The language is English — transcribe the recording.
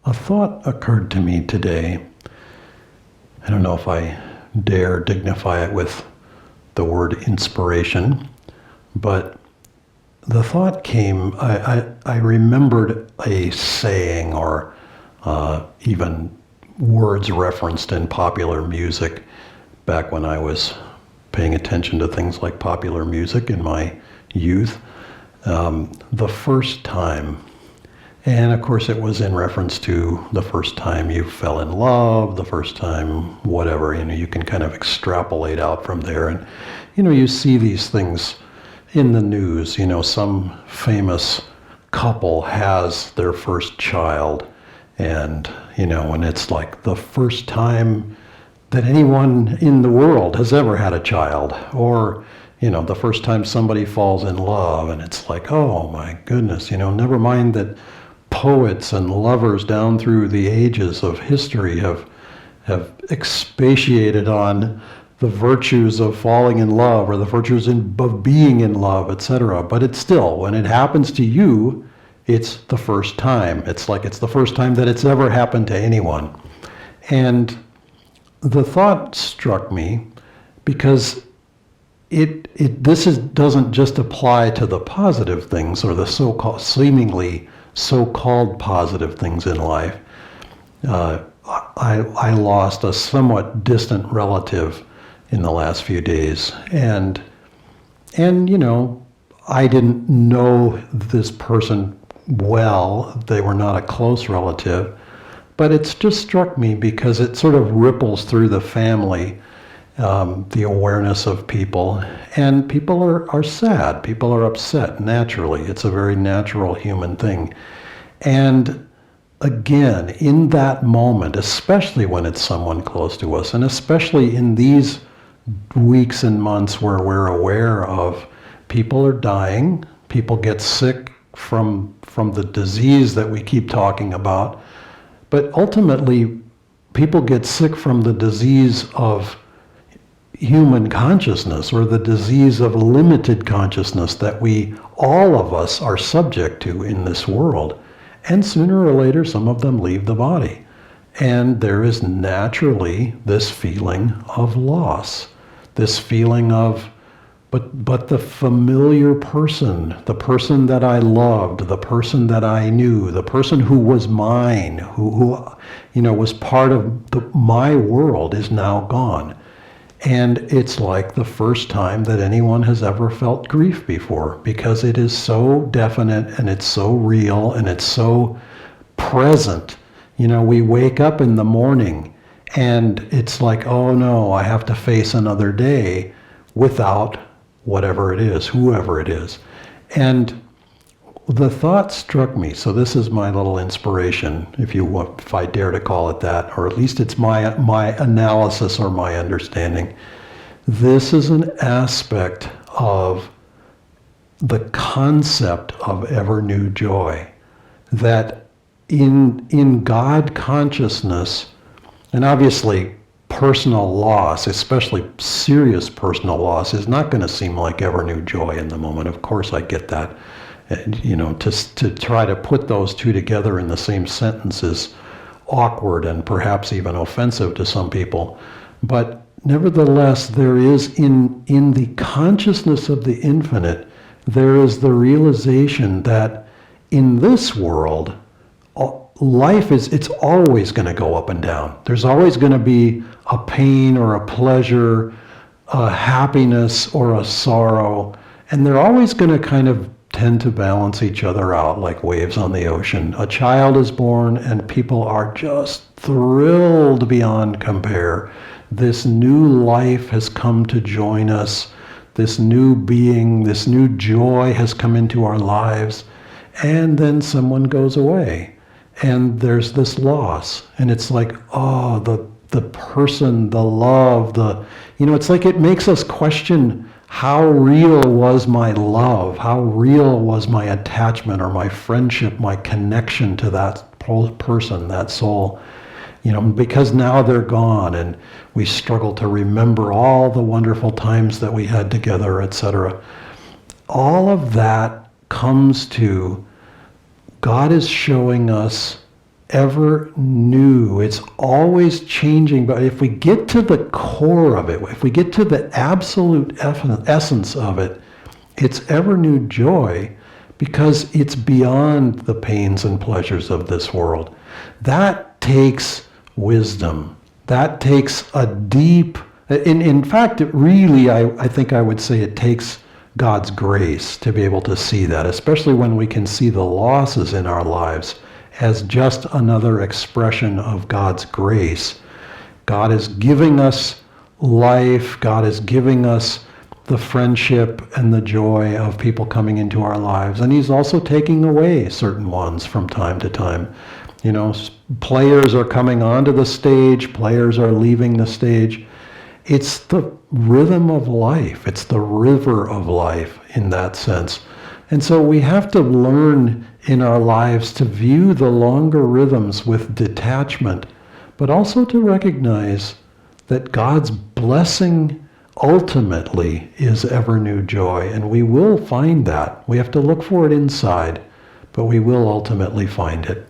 A thought occurred to me today. I don't know if I dare dignify it with the word inspiration, but the thought came, I remembered a saying or even words referenced in popular music back when I was paying attention to things like popular music in my youth. The first time. And of course, it was in reference to the first time you fell in love, the first time whatever, you can kind of extrapolate out from there. And, you see these things in the news, some famous couple has their first child. And, and it's like the first time that anyone in the world has ever had a child. Or, the first time somebody falls in love and it's like, oh my goodness, never mind that poets and lovers down through the ages of history have expatiated on the virtues of falling in love or the virtues of being in love, etc. But it's still, when it happens to you, it's the first time. It's like it's the first time that it's ever happened to anyone. And the thought struck me because doesn't just apply to the positive things or the seemingly so-called positive things in life. I lost a somewhat distant relative in the last few days, and I didn't know this person well. They were not a close relative, but it's just struck me because it sort of ripples through the family, the awareness of people, and people are sad, people are upset naturally. It's a very natural human thing. And again, in that moment, especially when it's someone close to us, and especially in these weeks and months where we're aware of people are dying, people get sick from the disease that we keep talking about, but ultimately people get sick from the disease of human consciousness or the disease of limited consciousness that all of us are subject to in this world. And sooner or later, some of them leave the body. And there is naturally this feeling of loss, this feeling of, but the familiar person, the person that I loved, the person that I knew, the person who was mine, who was part of my world is now gone. And it's like the first time that anyone has ever felt grief before, because it is so definite and it's so real and it's so present. We wake up in the morning and it's like, oh no, I have to face another day without whatever it is, whoever it is. And the thought struck me, so this is my little inspiration, if I dare to call it that, or at least it's my analysis or my understanding. This is an aspect of the concept of ever new joy, that in God consciousness, and obviously personal loss, especially serious personal loss, is not going to seem like ever new joy in the moment. Of course, I get that. To try to put those two together in the same sentence is awkward and perhaps even offensive to some people. But nevertheless, there is in the consciousness of the infinite, there is the realization that in this world, life it's always going to go up and down. There's always going to be a pain or a pleasure, a happiness or a sorrow, and they're always going to kind of tend to balance each other out like waves on the ocean. A child is born and people are just thrilled beyond compare. This new life has come to join us. This new being, this new joy has come into our lives. And then someone goes away and there's this loss. And it's like, oh, the person, the love, it's like it makes us question, how real was my love? How real was my attachment or my friendship, my connection to that person, that soul? Because now they're gone and we struggle to remember all the wonderful times that we had together, etc. All of that comes to God is showing us ever new. It's always changing. But if we get to the core of it, if we get to the absolute essence of it, it's ever new joy because it's beyond the pains and pleasures of this world. That takes wisdom. That takes a deep, in fact, it really, I think I would say it takes God's grace to be able to see that, especially when we can see the losses in our lives as just another expression of God's grace. God is giving us life. God is giving us the friendship and the joy of people coming into our lives. And he's also taking away certain ones from time to time. You know, players are coming onto the stage, players are leaving the stage. It's the rhythm of life. It's the river of life in that sense. And so we have to learn in our lives to view the longer rhythms with detachment, but also to recognize that God's blessing ultimately is ever new joy. And we will find that. We have to look for it inside, but we will ultimately find it.